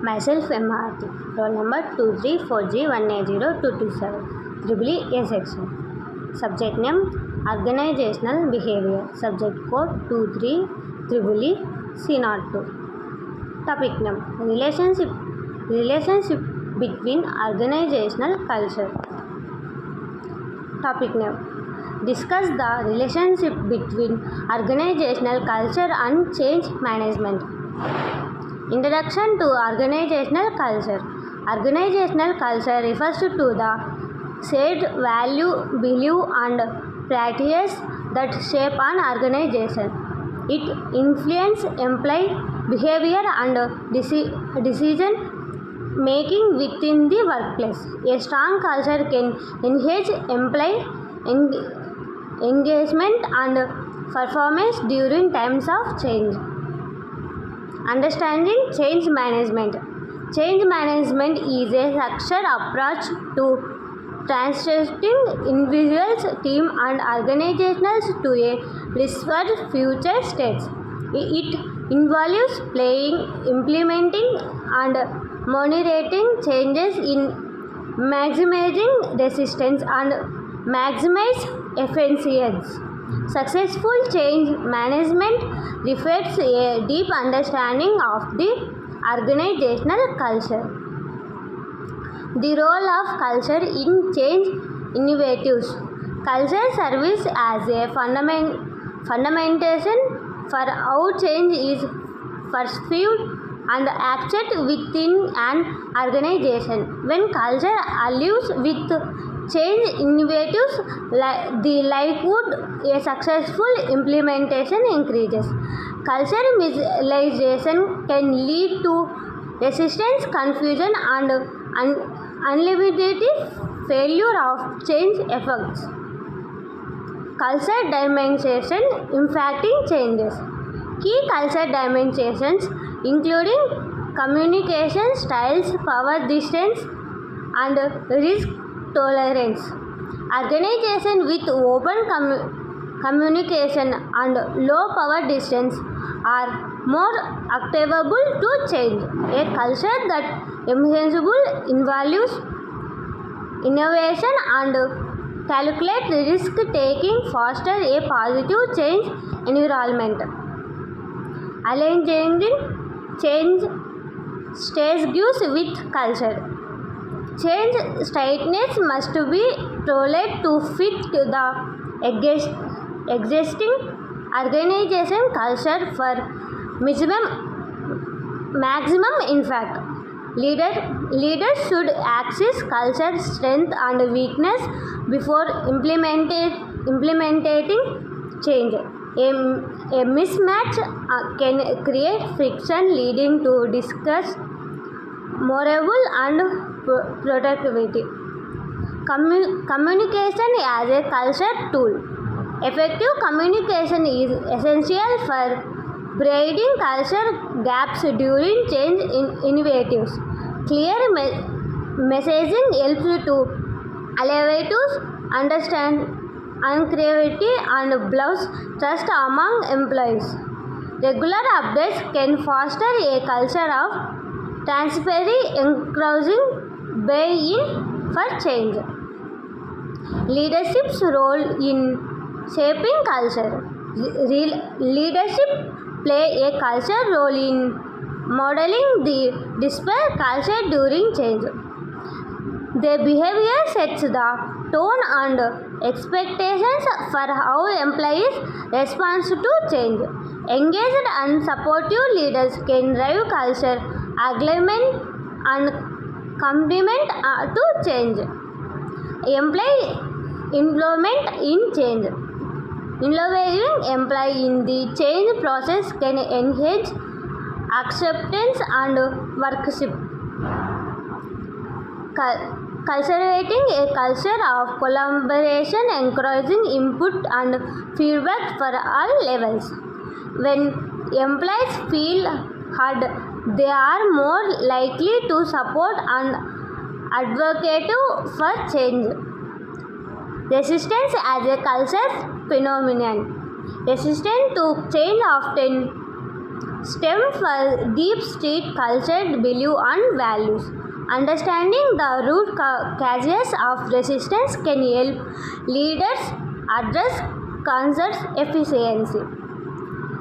Myself MRT. Roll number 234G180227. EEE A section. Subject name Organizational Behavior. Subject code 23 C02. Topic name Relationship between organizational culture. Topic name Discuss the relationship between organizational culture and change management. Introduction to organizational culture. Organizational culture refers to the shared value, belief, and practices that shape an organization. It influences employee behavior and decision making within the workplace. A strong culture can enhance employee engagement and performance during times of change. Understanding change management. Change management is a structured approach to transitioning individuals, team, and organizations to a desired future states. It involves planning, implementing, and monitoring changes in maximizing resistance and maximize efficiency. Successful change management reflects a deep understanding of the organizational culture. The role of culture in change initiatives. Culture serves as a fundamentation for how change is perceived and acted within an organization. When culture aligns with change initiatives, the likelihood a successful implementation increases. Culture misalignment can lead to resistance, confusion, and unlimited failure of change efforts. Culture dimension impacting changes. Key culture dimensions including communication styles, power distance, and risk tolerance. Organizations with open communication and low power distance are more adaptable to change. A culture that emphasizes values, innovation, and calculates risk taking fosters a positive change environment. Aligning change stages with culture. Change strategies must be tailored to fit the existing organization culture for maximum impact. Leaders should assess culture strength and weakness before implementing change. A mismatch can create friction leading to disgust, morale, and productivity. Communication as a culture tool. Effective communication is essential for bridging culture gaps during change initiatives. Clear messaging helps to elevate understanding and creativity and builds trust among employees. Regular updates can foster a culture of transparency, encouraging buy-in for change. Leadership's role in shaping culture. Leadership play a culture role in modeling the desired culture during change. Their behavior sets the tone and expectations for how employees respond to change. Engaged and supportive leaders can drive culture alignment and complement to change. Employee involvement in change. Involving employee in the change process can enhance acceptance and workship. Cultivating a culture of collaboration, encouraging input and feedback for all levels. When employees feel heard, they are more likely to support and advocate for change. Resistance as a culture phenomenon. Resistance to change often stem from deep-seated cultural beliefs and values. Understanding the root causes of resistance can help leaders address concerns efficiently.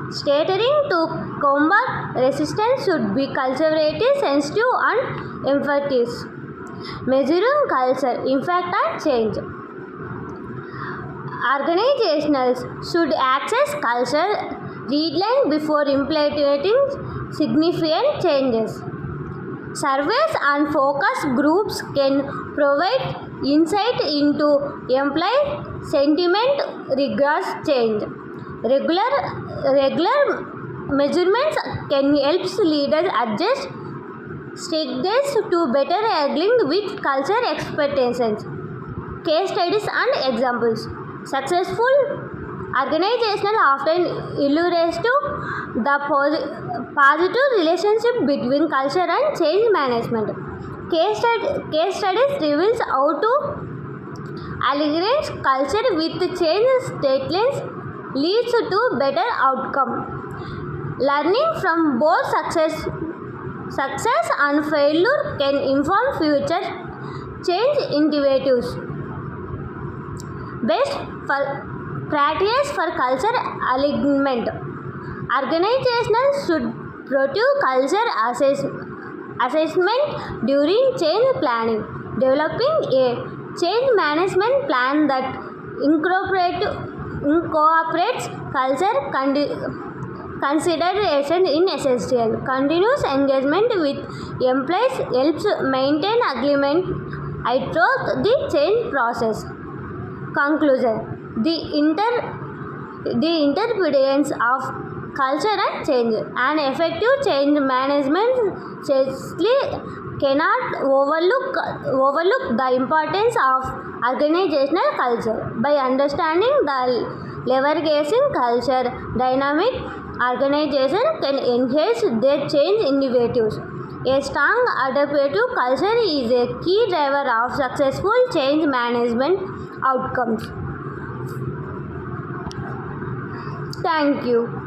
Stuttering to combat resistance should be culturally sensitive and emphatic. Measuring culture impact and change. Organizations should access culture readline before implementing significant changes. Surveys and focus groups can provide insight into employee sentiment regarding change. Regular measurements can help leaders adjust strategies to better align with culture expectations. Case studies and examples. Successful organizations often illustrate the positive relationship between culture and change management. Case studies reveals how to align culture with change statements leads to better outcome. Learning from both success and failure can inform future change initiatives. Best practice for culture alignment. Organizations should produce culture assessment during change planning. Developing a change management plan that incorporates culture consideration in essential. Continuous engagement with employees helps maintain agreement throughout the change process. Conclusion. The interdependence of culture and change. An effective change management strategy cannot overlook the importance of organizational culture. By understanding the leveraging culture dynamic, organization can enhance their change initiatives. A strong adaptive culture is a key driver of successful change management outcomes. Thank you.